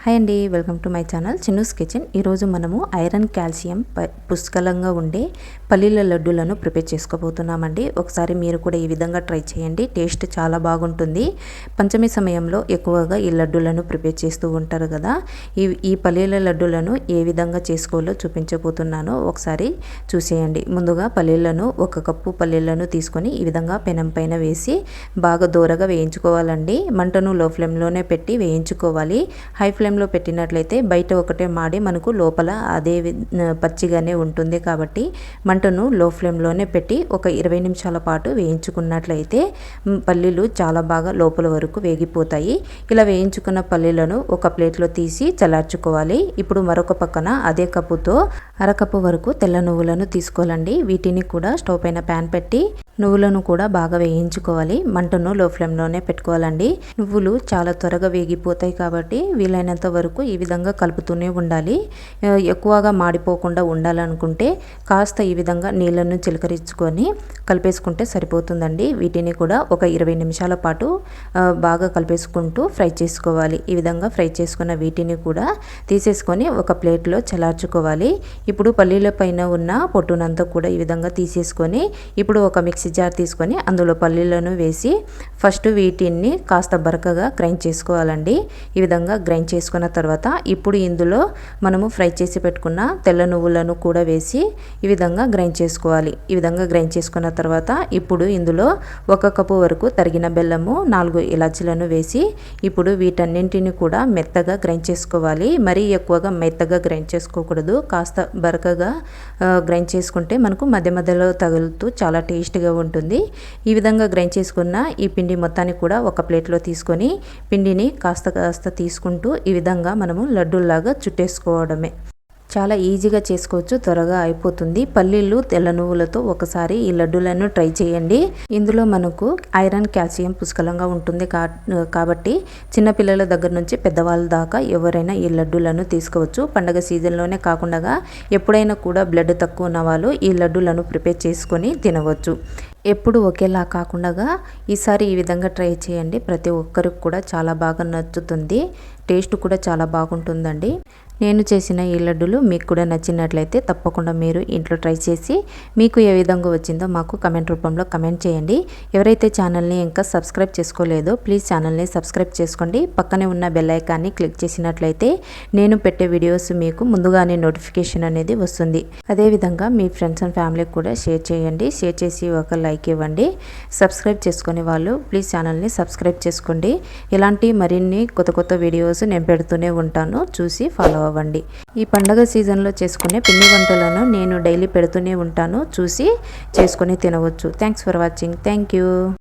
Hi అండి, welcome to my channel Chinnu's kitchen. ఈరోజు మనము ఐరన్ కాల్షియం పుష్కలంగా ఉండే పల్లీల లడ్డూలను ప్రిపేర్ చేసుకోబోతున్నామండి. ఒకసారి మీరు కూడా ఈ విధంగా ట్రై చేయండి, టేస్ట్ చాలా బాగుంటుంది. పంచమి సమయంలో ఎక్కువగా ఈ లడ్డూలను ప్రిపేర్ చేస్తూ ఉంటారు కదా. ఈ పల్లీల లడ్డూలను ఏ విధంగా చేసుకోవాలో చూపించబోతున్నాను, ఒకసారి చూసేయండి. ముందుగా పల్లీలను 1 కప్పు పల్లీలను తీసుకొని ఈ విధంగా పెనం పైన వేసి బాగా దూరగా వేయించుకోవాలండి. మంటను లో ఫ్లేమ్లోనే పెట్టి వేయించుకోవాలి. హై ఫ్లేమ్లో పెట్టినట్లయితే బయట ఒకటే మాడి మనకు లోపల అదే పచ్చిగానే ఉంటుంది. కాబట్టి మంటను లో ఫ్లేమ్లోనే పెట్టి ఒక 20 నిమిషాల పాటు వేయించుకున్నట్లయితే పల్లీలు చాలా బాగా లోపల వరకు వేగిపోతాయి. ఇలా వేయించుకున్న పల్లీలను ఒక ప్లేట్లో తీసి చల్లార్చుకోవాలి. ఇప్పుడు మరొక పక్కన అదే కప్పుతో అరకప్పు వరకు తెల్ల నువ్వులను తీసుకోవాలండి. వీటిని కూడా స్టవ్ పైన ప్యాన్ పెట్టి నువ్వులను కూడా బాగా వేయించుకోవాలి. మంటను లో ఫ్లేమ్లోనే పెట్టుకోవాలండి. నువ్వులు చాలా త్వరగా వేగిపోతాయి కాబట్టి వీలైనంత వరకు ఈ విధంగా కలుపుతూనే ఉండాలి. ఎక్కువగా మాడిపోకుండా ఉండాలనుకుంటే కాస్త ఈ విధంగా నీళ్ళను చిలకరించుకొని కలిపేసుకుంటే సరిపోతుందండి. వీటిని కూడా ఒక 20 నిమిషాల పాటు బాగా కలిపేసుకుంటూ ఫ్రై చేసుకోవాలి. ఈ విధంగా ఫ్రై చేసుకున్న వీటిని కూడా తీసేసుకొని ఒక ప్లేట్లో చల్లార్చుకోవాలి. ఇప్పుడు పల్లీల పైన ఉన్న పొట్టునంతా కూడా ఈ విధంగా తీసేసుకొని ఇప్పుడు ఒక మిక్సీ జార్ తీసుకొని అందులో పల్లీలను వేసి ఫస్ట్ వీటిని కాస్త బరకగా గ్రైండ్ చేసుకోవాలండి. ఈ విధంగా గ్రైండ్ చేసుకున్న తర్వాత ఇప్పుడు ఇందులో మనము ఫ్రై చేసి పెట్టుకున్న తెల్ల నువ్వులను కూడా వేసి ఈ విధంగా గ్రైండ్ చేసుకోవాలి. ఈ విధంగా గ్రైండ్ చేసుకున్న తర్వాత ఇప్పుడు ఇందులో 1 కప్పు వరకు తరిగిన బెల్లము, 4 ఇలాచీలను వేసి ఇప్పుడు వీటన్నింటిని కూడా మెత్తగా గ్రైండ్ చేసుకోవాలి. మరీ ఎక్కువగా మెత్తగా గ్రైండ్ చేసుకోకూడదు, కాస్త బరకగా గ్రైండ్ చేసుకుంటే మనకు మధ్య మధ్యలో తగులుతూ చాలా టేస్ట్గా ఉంటుంది. ఈ విధంగా గ్రైండ్ చేసుకున్న ఈ పిండి మొత్తాన్ని కూడా ఒక ప్లేట్లో తీసుకొని పిండిని కాస్త తీసుకుంటూ ఈ విధంగా మనము లడ్డూలాగా చుట్టేసుకోవడమే. చాలా ఈజీగా చేసుకోవచ్చు, త్వరగా అయిపోతుంది. పల్లీలు తెల్ల నువ్వులతో ఒకసారి ఈ లడ్డూలను ట్రై చేయండి. ఇందులో మనకు ఐరన్ కాల్షియం పుష్కలంగా ఉంటుంది కాబట్టి చిన్నపిల్లల దగ్గర నుంచి పెద్దవాళ్ళ దాకా ఎవరైనా ఈ లడ్డూలను తీసుకోవచ్చు. పండగ సీజన్లోనే కాకుండా ఎప్పుడైనా కూడా బ్లడ్ తక్కువ ఉన్న వాళ్ళు ఈ లడ్డూలను ప్రిపేర్ చేసుకొని తినవచ్చు. ఎప్పుడు ఒకేలా కాకుండా ఈసారి ఈ విధంగా ట్రై చేయండి. ప్రతి ఒక్కరికి కూడా చాలా బాగా నచ్చుతుంది, టేస్ట్ కూడా చాలా బాగుంటుందండి. నేను చేసిన ఈ లడ్డూలు మీకు కూడా నచ్చినట్లయితే తప్పకుండా మీరు ఇంట్లో ట్రై చేసి మీకు ఏ విధంగా వచ్చిందో మాకు కమెంట్ రూపంలో కమెంట్ చేయండి. ఎవరైతే ఛానల్ని ఇంకా సబ్స్క్రైబ్ చేసుకోలేదో ప్లీజ్ ఛానల్ని సబ్స్క్రైబ్ చేసుకోండి. పక్కనే ఉన్న బెల్ ఐకాన్ని క్లిక్ చేసినట్లయితే నేను పెట్టే వీడియోస్ మీకు ముందుగానే నోటిఫికేషన్ అనేది వస్తుంది. అదేవిధంగా మీ ఫ్రెండ్స్ అండ్ ఫ్యామిలీకి కూడా షేర్ చేయండి. షేర్ చేసి ఒక లైక్ ఇవ్వండి. సబ్స్క్రైబ్ చేసుకునే వాళ్ళు ప్లీజ్ ఛానల్ని సబ్స్క్రైబ్ చేసుకోండి. ఇలాంటి మరిన్ని కొత్త వీడియోస్ నేను పెడుతూనే ఉంటాను, చూసి ఫాలో అవ్వండి. ఈ పండగ సీజన్లో చేసుకునే పిండి వంటలను నేను డైలీ పెడుతూనే ఉంటాను, చూసి చేసుకొని తినవచ్చు. Thanks for watching. Thank you.